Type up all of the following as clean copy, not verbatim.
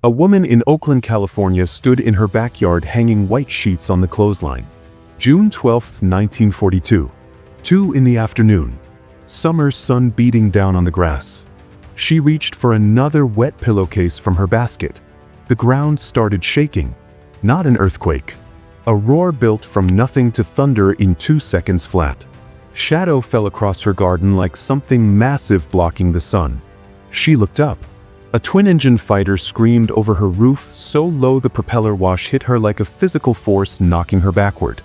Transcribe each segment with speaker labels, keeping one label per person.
Speaker 1: A woman in Oakland, California stood in her backyard hanging white sheets on the clothesline. June 12, 1942. 2 in the afternoon. Summer sun beating down on the grass. She reached for another wet pillowcase from her basket. The ground started shaking. Not an earthquake. A roar built from nothing to thunder in 2 seconds flat. Shadow fell across her garden like something massive blocking the sun. She looked up. A twin-engine fighter screamed over her roof so low the propeller wash hit her like a physical force, knocking her backward.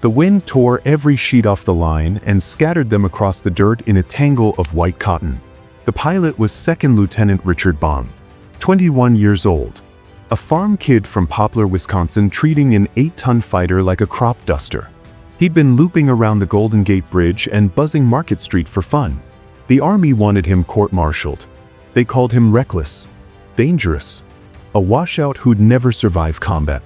Speaker 1: The wind tore every sheet off the line and scattered them across the dirt in a tangle of white cotton. The pilot was Second Lieutenant Richard Bong, 21 years old. A farm kid from Poplar, Wisconsin, treating an 8-ton fighter like a crop duster. He'd been looping around the Golden Gate Bridge and buzzing Market Street for fun. The Army wanted him court-martialed. They called him reckless, dangerous, a washout who'd never survive combat.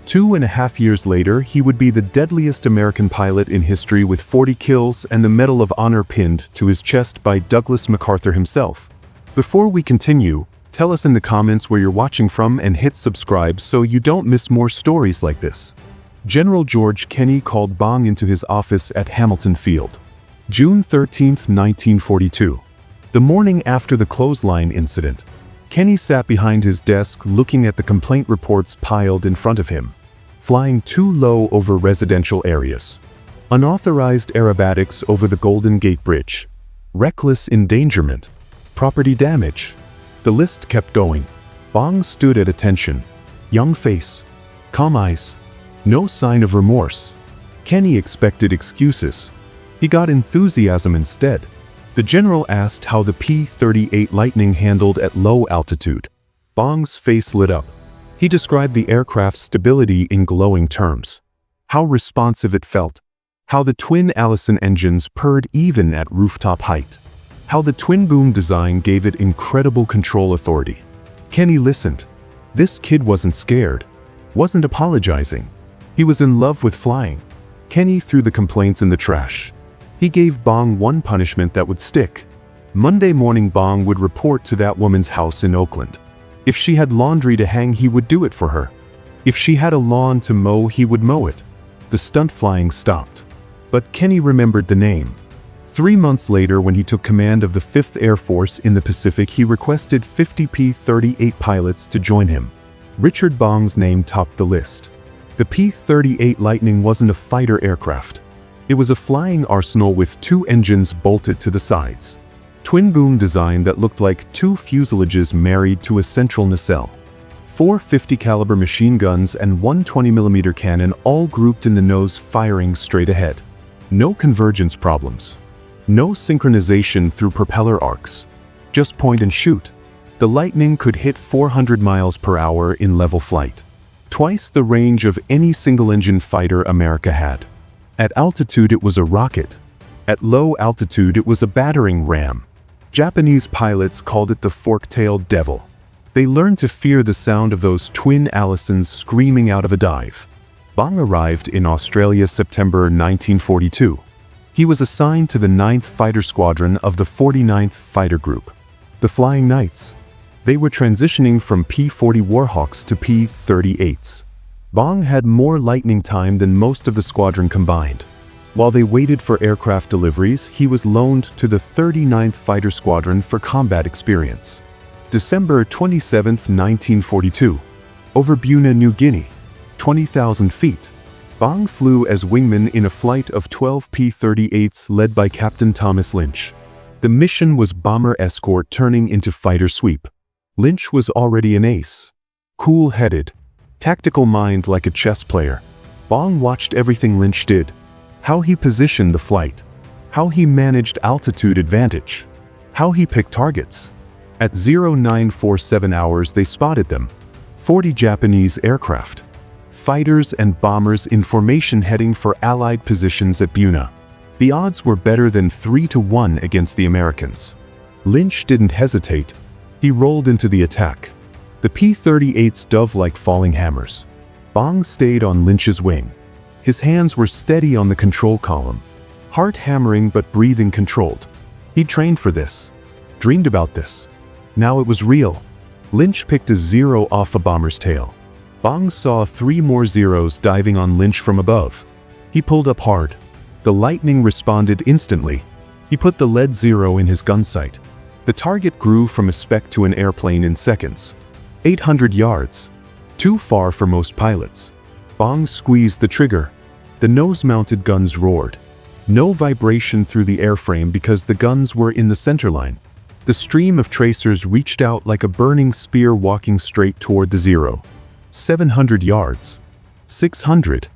Speaker 1: 2.5 years later, he would be the deadliest American pilot in history, with 40 kills and the Medal of Honor pinned to his chest by Douglas MacArthur himself. Before we continue, tell us in the comments where you're watching from and hit subscribe so you don't miss more stories like this. General George Kenney called Bong into his office at Hamilton Field. June 13, 1942. The morning after the clothesline incident, Kenney sat behind his desk looking at the complaint reports piled in front of him. Flying too low over residential areas. Unauthorized aerobatics over the Golden Gate Bridge. Reckless endangerment. Property damage. The list kept going. Bong stood at attention. Young face. Calm eyes. No sign of remorse. Kenney expected excuses. He got enthusiasm instead. The general asked how the P-38 Lightning handled at low altitude. Bong's face lit up. He described the aircraft's stability in glowing terms. How responsive it felt. How the twin Allison engines purred even at rooftop height. How the twin-boom design gave it incredible control authority. Kenney listened. This kid wasn't scared. Wasn't apologizing. He was in love with flying. Kenney threw the complaints in the trash. He gave Bong one punishment that would stick. Monday morning, Bong would report to that woman's house in Oakland. If she had laundry to hang, he would do it for her. If she had a lawn to mow, he would mow it. The stunt flying stopped. But Kenney remembered the name. 3 months later, when he took command of the 5th Air Force in the Pacific, he requested 50 P-38 pilots to join him. Richard Bong's name topped the list. The P-38 Lightning wasn't a fighter aircraft. It was a flying arsenal with 2 engines bolted to the sides. Twin-boom design that looked like 2 fuselages married to a central nacelle. 4 50 caliber machine guns and 1 20mm cannon, all grouped in the nose, firing straight ahead. No convergence problems. No synchronization through propeller arcs. Just point and shoot. The Lightning could hit 400 miles per hour in level flight. Twice the range of any single-engine fighter America had. At altitude, it was a rocket. At low altitude, it was a battering ram. Japanese pilots called it the fork-tailed devil. They learned to fear the sound of those twin Allisons screaming out of a dive. Bong arrived in Australia September 1942. He was assigned to the 9th Fighter Squadron of the 49th Fighter Group. The Flying Knights. They were transitioning from P-40 Warhawks to P-38s. Bong had more Lightning time than most of the squadron combined. While they waited for aircraft deliveries, he was loaned to the 39th Fighter Squadron for combat experience. December 27, 1942. Over Buna, New Guinea. 20,000 feet. Bong flew as wingman in a flight of 12 P-38s led by Captain Thomas Lynch. The mission was bomber escort turning into fighter sweep. Lynch was already an ace. Cool-headed. Tactical mind like a chess player. Bong watched everything Lynch did. How he positioned the flight. How he managed altitude advantage. How he picked targets. At 0947 hours, they spotted them. 40 Japanese aircraft. Fighters and bombers in formation heading for Allied positions at Buna. The odds were better than 3-1 against the Americans. Lynch didn't hesitate. He rolled into the attack. The P-38s dove like falling hammers. Bong stayed on Lynch's wing. His hands were steady on the control column. Heart hammering but breathing controlled. He trained for this. Dreamed about this. Now it was real. Lynch picked a zero off a bomber's tail. Bong saw 3 more zeros diving on Lynch from above. He pulled up hard. The lightning responded instantly. He put the lead zero in his gun sight. The target grew from a speck to an airplane in seconds. 800 yards. Too far for most pilots. Bong squeezed the trigger. The nose-mounted guns roared. No vibration through the airframe because the guns were in the centerline. The stream of tracers reached out like a burning spear walking straight toward the zero. 700 yards. 600.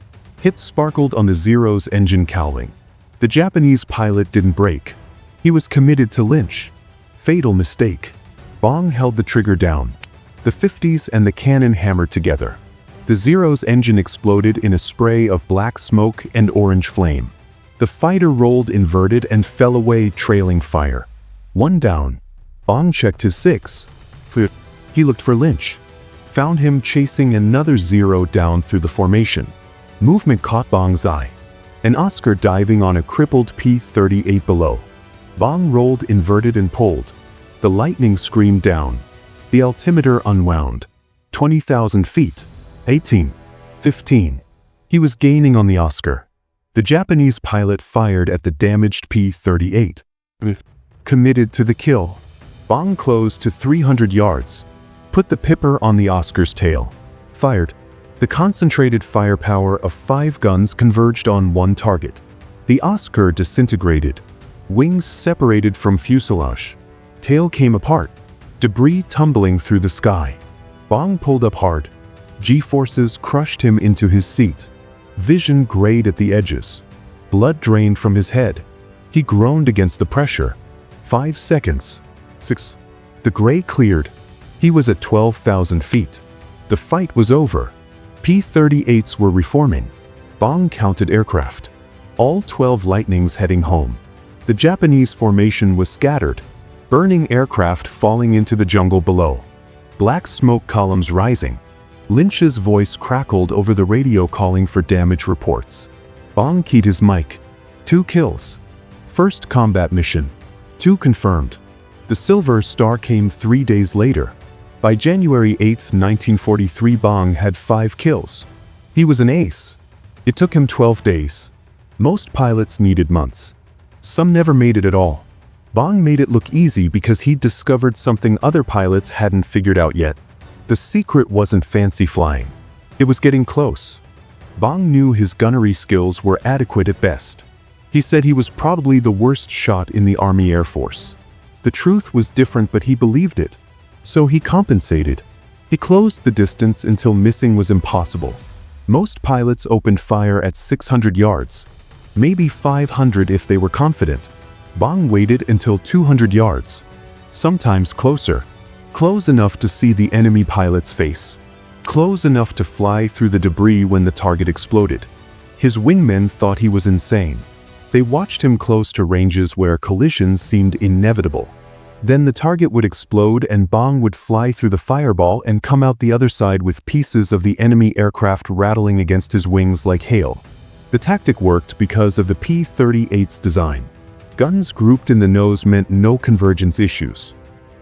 Speaker 1: Hits sparkled on the Zero's engine cowling. The Japanese pilot didn't brake. He was committed to Lynch. Fatal mistake. Bong held the trigger down. The 50s and the cannon hammered together. The Zero's engine exploded in a spray of black smoke and orange flame. The fighter rolled inverted and fell away, trailing fire. 1 down. Bong checked his 6. He looked for Lynch. Found him chasing another Zero down through the formation. Movement caught Bong's eye. An Oscar diving on a crippled P-38 below. Bong rolled inverted and pulled. The lightning screamed down. The altimeter unwound. 20,000 feet. 18. 15. He was gaining on the Oscar. The Japanese pilot fired at the damaged P-38. Committed to the kill. Bong closed to 300 yards. Put the pipper on the Oscar's tail. Fired. The concentrated firepower of 5 guns converged on one target. The Oscar disintegrated. Wings separated from fuselage. Tail came apart. Debris tumbling through the sky. Bong pulled up hard. G-forces crushed him into his seat. Vision grayed at the edges. Blood drained from his head. He groaned against the pressure. 5 seconds. 6. The gray cleared. He was at 12,000 feet. The fight was over. P-38s were reforming. Bong counted aircraft. All 12 Lightnings heading home. The Japanese formation was scattered. Burning aircraft falling into the jungle below. Black smoke columns rising. Lynch's voice crackled over the radio calling for damage reports. Bong keyed his mic. 2 kills. First combat mission. 2 confirmed. The Silver Star came 3 days later. By January 8, 1943, Bong had 5 kills. He was an ace. It took him 12 days. Most pilots needed months. Some never made it at all. Bong made it look easy because he'd discovered something other pilots hadn't figured out yet. The secret wasn't fancy flying. It was getting close. Bong knew his gunnery skills were adequate at best. He said he was probably the worst shot in the Army Air Force. The truth was different, but he believed it. So he compensated. He closed the distance until missing was impossible. Most pilots opened fire at 600 yards. Maybe 500 if they were confident. Bong waited until 200 yards. Sometimes closer. Close enough to see the enemy pilot's face. Close enough to fly through the debris when the target exploded. His wingmen thought he was insane. They watched him close to ranges where collisions seemed inevitable. Then the target would explode and Bong would fly through the fireball and come out the other side with pieces of the enemy aircraft rattling against his wings like hail. The tactic worked because of the P-38's design. Guns grouped in the nose meant no convergence issues.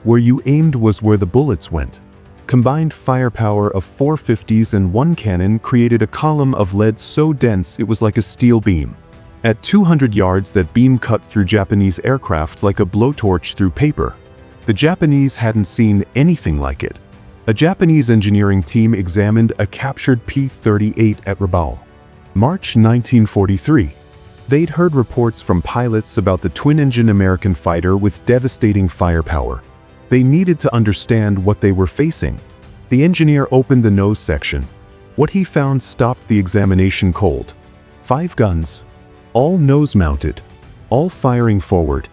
Speaker 1: Where you aimed was where the bullets went. Combined firepower of 4 50s and 1 cannon created a column of lead so dense it was like a steel beam. At 200 yards, that beam cut through Japanese aircraft like a blowtorch through paper. The Japanese hadn't seen anything like it. A Japanese engineering team examined a captured P-38 at Rabaul. March 1943. They'd heard reports from pilots about the twin-engine American fighter with devastating firepower. They needed to understand what they were facing. The engineer opened the nose section. What he found stopped the examination cold. 5 guns. All nose-mounted. All firing forward.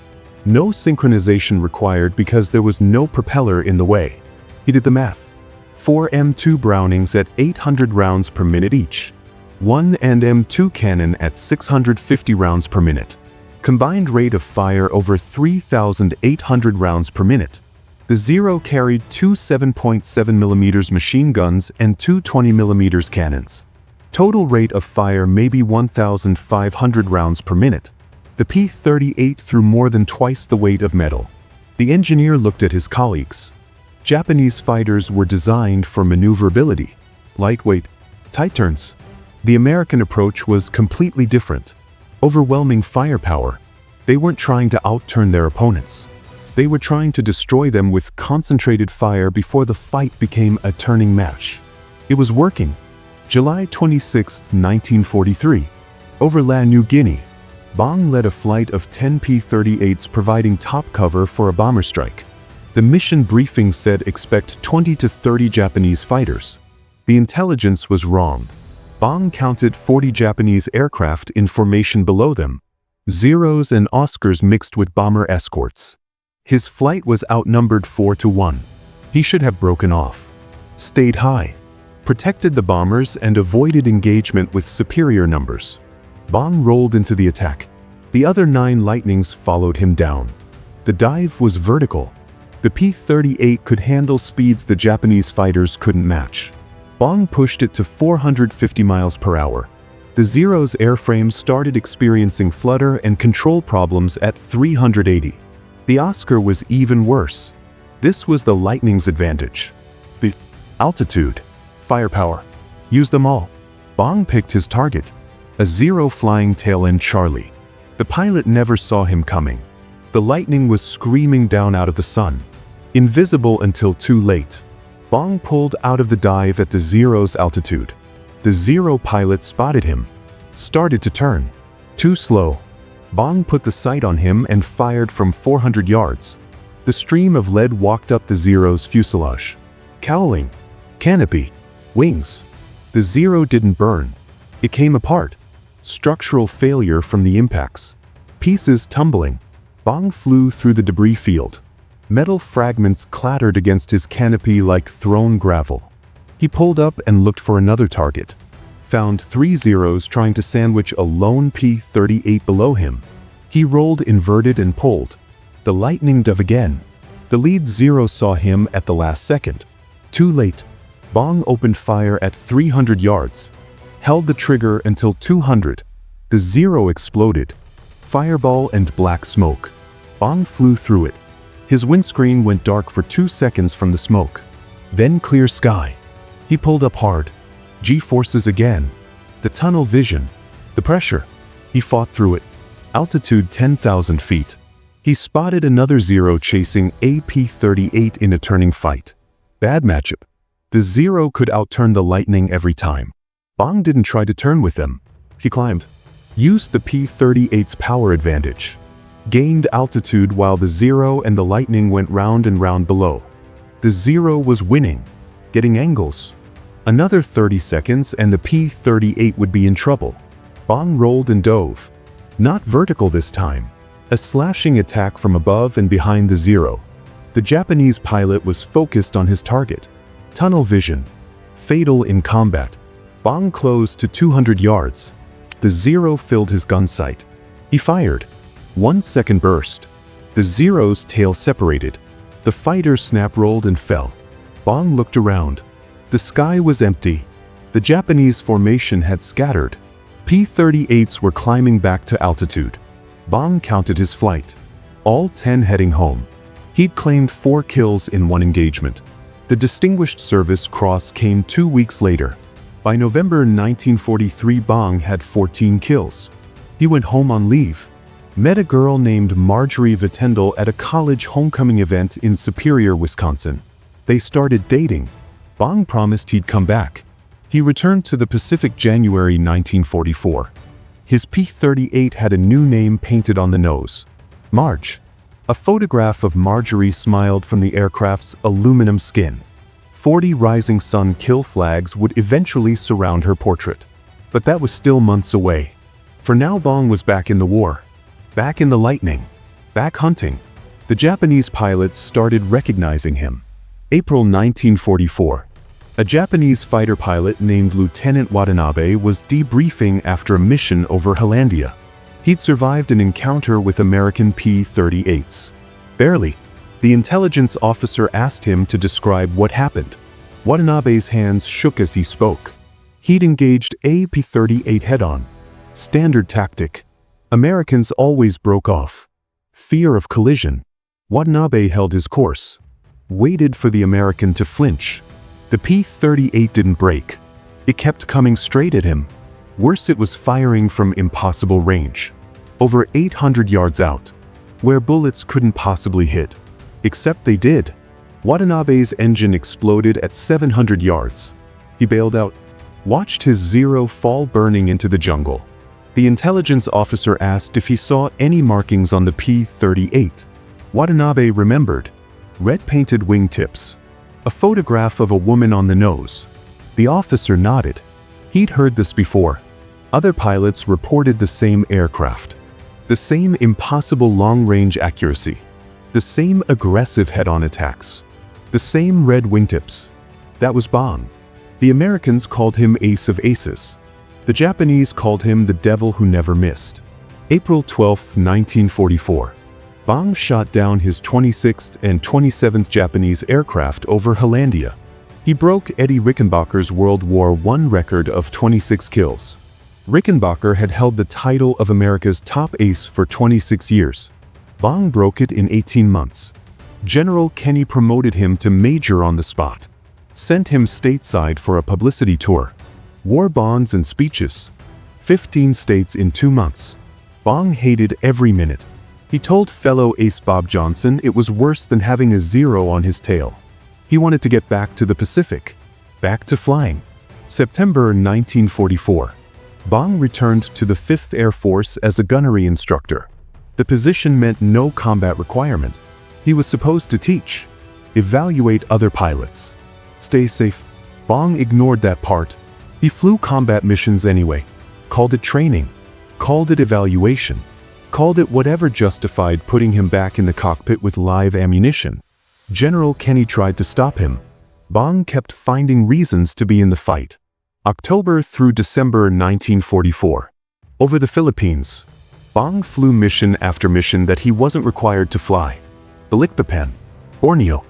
Speaker 1: No synchronization required because there was no propeller in the way. He did the math. 4 M2 Brownings at 800 rounds per minute each. 1 and M2 cannon at 650 rounds per minute. Combined rate of fire over 3,800 rounds per minute. The Zero carried 2 7.7mm machine guns and 2 20mm cannons. Total rate of fire maybe 1,500 rounds per minute. The P-38 threw more than twice the weight of metal. The engineer looked at his colleagues. Japanese fighters were designed for maneuverability, lightweight, tight turns. The American approach was completely different. Overwhelming firepower. They weren't trying to outturn their opponents. They were trying to destroy them with concentrated fire before the fight became a turning match. It was working. July 26, 1943. Over New Guinea, Bong led a flight of 10 P-38s providing top cover for a bomber strike. The mission briefing said expect 20 to 30 Japanese fighters. The intelligence was wrong. Bong counted 40 Japanese aircraft in formation below them. Zeros and Oscars mixed with bomber escorts. His flight was outnumbered 4-1. He should have broken off. Stayed high. Protected the bombers and avoided engagement with superior numbers. Bong rolled into the attack. The other 9 Lightnings followed him down. The dive was vertical. The P-38 could handle speeds the Japanese fighters couldn't match. Bong pushed it to 450 miles per hour. The Zero's airframe started experiencing flutter and control problems at 380. The Oscar was even worse. This was the Lightning's advantage. The altitude, firepower. Use them all. Bong picked his target. A Zero flying tail end Charlie. The pilot never saw him coming. The Lightning was screaming down out of the sun. Invisible until too late. Bong pulled out of the dive at the Zero's altitude. The Zero pilot spotted him. Started to turn. Too slow. Bong put the sight on him and fired from 400 yards. The stream of lead walked up the Zero's fuselage. Cowling. Canopy. Wings. The Zero didn't burn. It came apart. Structural failure from the impacts. Pieces tumbling. Bong flew through the debris field. Metal fragments clattered against his canopy like thrown gravel. He pulled up and looked for another target. Found 3 Zeros trying to sandwich a lone P-38 below him. He rolled inverted and pulled. The Lightning dove again. The lead Zero saw him at the last second. Too late. Bong opened fire at 300 yards. Held the trigger until 200. The Zero exploded. Fireball and black smoke. Bong flew through it. His windscreen went dark for 2 seconds from the smoke. Then clear sky. He pulled up hard. G-forces again. The tunnel vision. The pressure. He fought through it. Altitude 10,000 feet. He spotted another Zero chasing a P-38 in a turning fight. Bad matchup. The Zero could outturn the Lightning every time. Bong didn't try to turn with them. He climbed. Used the P-38's power advantage. Gained altitude while the Zero and the Lightning went round and round below. The Zero was winning. Getting angles. Another 30 seconds and the P-38 would be in trouble. Bong rolled and dove. Not vertical this time. A slashing attack from above and behind the Zero. The Japanese pilot was focused on his target. Tunnel vision. Fatal in combat. Bong closed to 200 yards. The Zero filled his gun sight. He fired. 1 second burst. The Zero's tail separated. The fighter snap-rolled and fell. Bong looked around. The sky was empty. The Japanese formation had scattered. P-38s were climbing back to altitude. Bong counted his flight. All 10 heading home. He'd claimed 4 kills in 1 engagement. The Distinguished Service Cross came 2 weeks later. By November 1943, Bong had 14 kills. He went home on leave. Met a girl named Marjorie Vitendel at a college homecoming event in Superior, Wisconsin. They started dating. Bong promised he'd come back. He returned to the Pacific January 1944. His P-38 had a new name painted on the nose. Marge. A photograph of Marjorie smiled from the aircraft's aluminum skin. 40 rising sun kill flags would eventually surround her portrait. But that was still months away. For now, Bong was back in the war. Back in the Lightning. Back hunting. The Japanese pilots started recognizing him. April 1944. A Japanese fighter pilot named Lieutenant Watanabe was debriefing after a mission over Hollandia. He'd survived an encounter with American P-38s. Barely. The intelligence officer asked him to describe what happened. Watanabe's hands shook as he spoke. He'd engaged a P-38 head-on. Standard tactic. Americans always broke off. Fear of collision. Watanabe held his course. waited for the American to flinch. The P-38 didn't break. It kept coming straight at him. Worse, it was firing from impossible range. Over 800 yards out, where bullets couldn't possibly hit. Except they did. Watanabe's engine exploded at 700 yards. He bailed out, watched his Zero fall burning into the jungle. The intelligence officer asked if he saw any markings on the P-38. Watanabe remembered. Red-painted wingtips. A photograph of a woman on the nose. The officer nodded. He'd heard this before. Other pilots reported the same aircraft. The same impossible long-range accuracy. The same aggressive head-on attacks. The same red wingtips. That was Bong. The Americans called him Ace of Aces. The Japanese called him the Devil Who Never Missed. April 12, 1944. Bong shot down his 26th and 27th Japanese aircraft over Hollandia. He broke Eddie Rickenbacker's World War I record of 26 kills. Rickenbacker had held the title of America's top ace for 26 years. Bong broke it in 18 months. General Kenny promoted him to major on the spot. Sent him stateside for a publicity tour. War bonds and speeches. 15 states in 2 months. Bong hated every minute. He told fellow ace Bob Johnson it was worse than having a zero on his tail. He wanted to get back to the Pacific. Back to flying. September 1944. Bong returned to the 5th Air Force as a gunnery instructor. The position meant no combat requirement. He was supposed to teach, evaluate other pilots, stay safe. Bong ignored that part. He flew combat missions anyway. Called it training. Called it evaluation. Called it whatever justified putting him back in the cockpit with live ammunition. General Kenny tried to stop him. Bong kept finding reasons to be in the fight. October through December 1944. Over the Philippines, Bong flew mission after mission that he wasn't required to fly. Balikpapan, Borneo,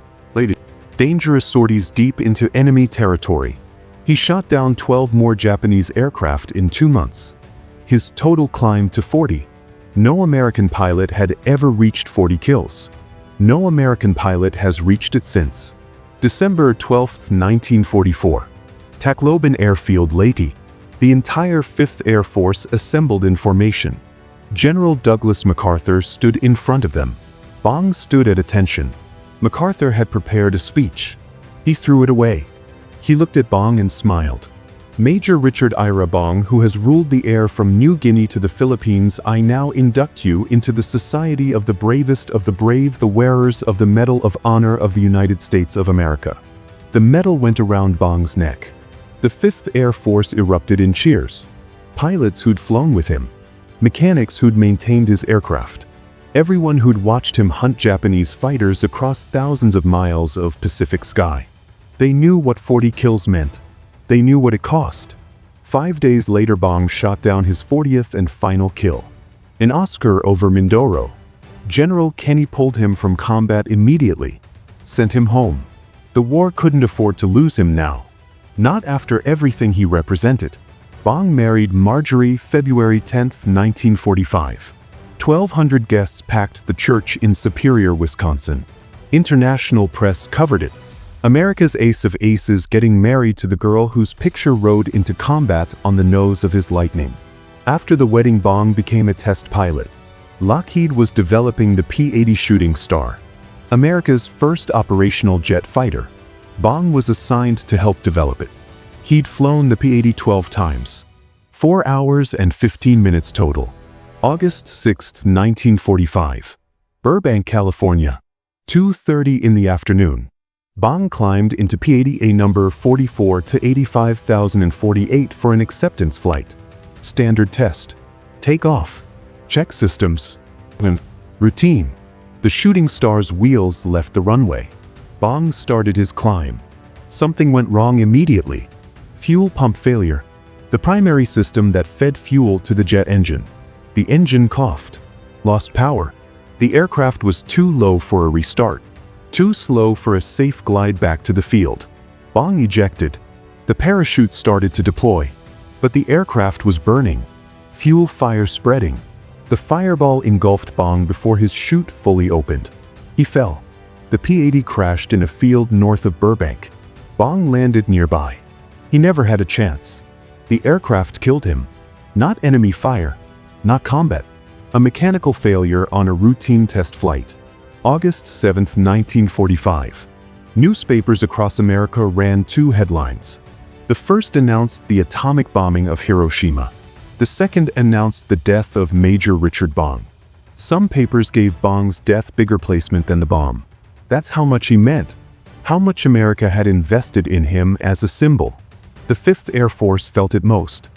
Speaker 1: dangerous sorties deep into enemy territory. He shot down 12 more Japanese aircraft in 2 months. His total climbed to 40. No American pilot had ever reached 40 kills. No American pilot has reached it since. December 12, 1944. Tacloban Airfield, Leyte. The entire 5th Air Force assembled in formation. General Douglas MacArthur stood in front of them. Bong stood at attention. MacArthur had prepared a speech. He threw it away. He looked at Bong and smiled. Major Richard Ira Bong, who has ruled the air from New Guinea to the Philippines, I now induct you into the Society of the Bravest of the Brave, the wearers of the Medal of Honor of the United States of America. The medal went around Bong's neck. The 5th Air Force erupted in cheers. Pilots who'd flown with him. Mechanics who'd maintained his aircraft. Everyone who'd watched him hunt Japanese fighters across thousands of miles of Pacific sky. They knew what 40 kills meant. They knew what it cost. 5 days later, Bong shot down his 40th and final kill. An Oscar over Mindoro. General Kenny pulled him from combat immediately. Sent him home. The war couldn't afford to lose him now. Not after everything he represented. Bong married Marjorie February 10, 1945. 1,200 guests packed the church in Superior, Wisconsin. International press covered it. America's ace of aces getting married to the girl whose picture rode into combat on the nose of his Lightning. After the wedding, Bong became a test pilot. Lockheed was developing the P-80 Shooting Star, America's first operational jet fighter. Bong was assigned to help develop it. He'd flown the P-80 12 times. 4 hours and 15 minutes total. August 6, 1945. Burbank, California. 2:30 in the afternoon. Bong climbed into P-80A number 44 to 85,048 for an acceptance flight. Standard test. Take off. Check systems. Routine. The shooting star's wheels left the runway. Bong started his climb. Something went wrong immediately. Fuel pump failure. The primary system that fed fuel to the jet engine. The engine coughed. Lost power. The aircraft was too low for a restart. Too slow for a safe glide back to the field. Bong ejected. The parachute started to deploy. But the aircraft was burning. Fuel fire spreading. The fireball engulfed Bong before his chute fully opened. He fell. The P-80 crashed in a field north of Burbank. Bong landed nearby. He never had a chance. The aircraft killed him. Not enemy fire. Not combat. A mechanical failure on a routine test flight. August 7, 1945. Newspapers across America ran two headlines. The first announced the atomic bombing of Hiroshima. The second announced the death of Major Richard Bong. Some papers gave Bong's death bigger placement than the bomb. That's how much he meant. How much America had invested in him as a symbol. The 5th Air Force felt it most.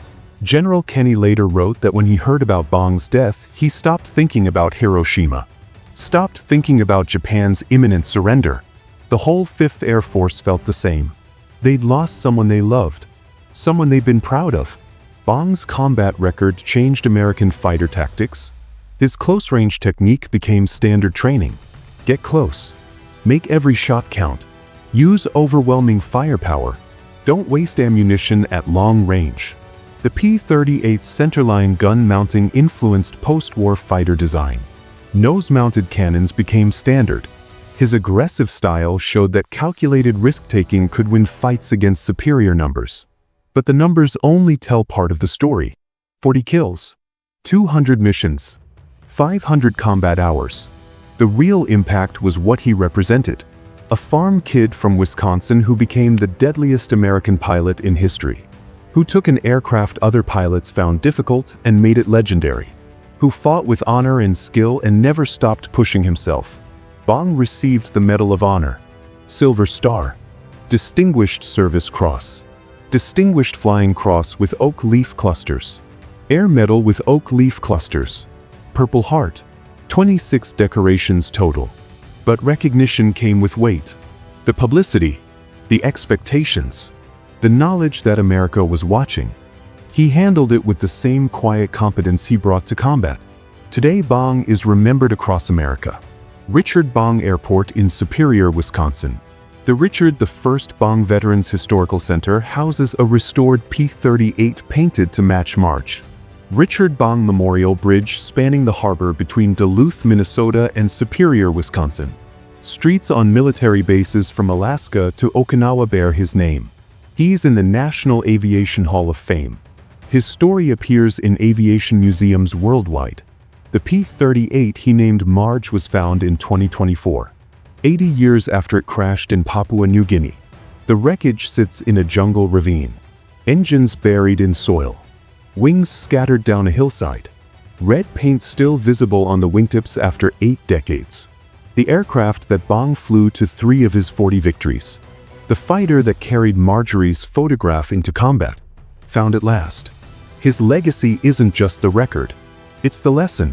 Speaker 1: General Kenny later wrote that when he heard about Bong's death, he stopped thinking about Hiroshima. Stopped thinking about Japan's imminent surrender. The whole 5th Air Force felt the same. They'd lost someone they loved. Someone they'd been proud of. Bong's combat record changed American fighter tactics. His close-range technique became standard training. Get close. Make every shot count. Use overwhelming firepower. Don't waste ammunition at long range. The P-38's centerline gun mounting influenced post-war fighter design. Nose-mounted cannons became standard. His aggressive style showed that calculated risk-taking could win fights against superior numbers. But the numbers only tell part of the story. 40 kills, 200 missions, 500 combat hours. The real impact was what he represented. A farm kid from Wisconsin who became the deadliest American pilot in history. Who took an aircraft other pilots found difficult and made it legendary. Who fought with honor and skill and never stopped pushing himself. Bong received the Medal of Honor, Silver Star, Distinguished Service Cross, Distinguished Flying Cross with oak leaf clusters, Air Medal with oak leaf clusters, Purple Heart, 26 decorations total. But recognition came with weight. The publicity, the expectations, the knowledge that America was watching. He handled it with the same quiet competence he brought to combat. Today, Bong is remembered across America. Richard Bong Airport in Superior, Wisconsin. The Richard I Bong Veterans Historical Center houses a restored P-38 painted to match March. Richard Bong Memorial Bridge spanning the harbor between Duluth, Minnesota and Superior, Wisconsin. Streets on military bases from Alaska to Okinawa bear his name. He's in the National Aviation Hall of Fame. His story appears in aviation museums worldwide. The P-38 he named Marge was found in 2024, 80 years after it crashed in Papua New Guinea. The wreckage sits in a jungle ravine. Engines buried in soil. Wings scattered down a hillside. Red paint still visible on the wingtips after 8 decades. The aircraft that Bong flew to 3 of his 40 victories. The fighter that carried Marjorie's photograph into combat. Found at last. His legacy isn't just the record. It's the lesson.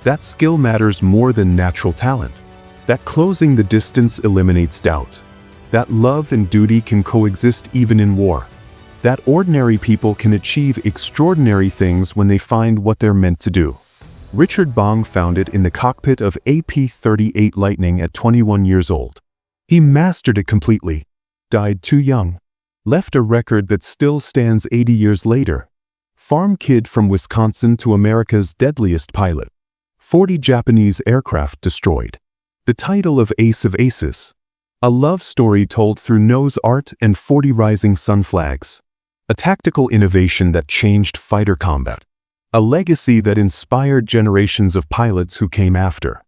Speaker 1: That skill matters more than natural talent. That closing the distance eliminates doubt. That love and duty can coexist even in war. That ordinary people can achieve extraordinary things when they find what they're meant to do. Richard Bong found it in the cockpit of a P-38 Lightning at 21 years old. He mastered it completely. Died too young. Left a record that still stands 80 years later. Farm kid from Wisconsin to America's deadliest pilot. 40 Japanese aircraft destroyed. The title of Ace of Aces. A love story told through nose art and 40 rising sun flags. A tactical innovation that changed fighter combat. A legacy that inspired generations of pilots who came after.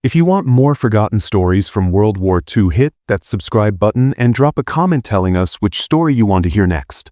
Speaker 1: If you want more forgotten stories from World War II, hit that subscribe button and drop a comment telling us which story you want to hear next.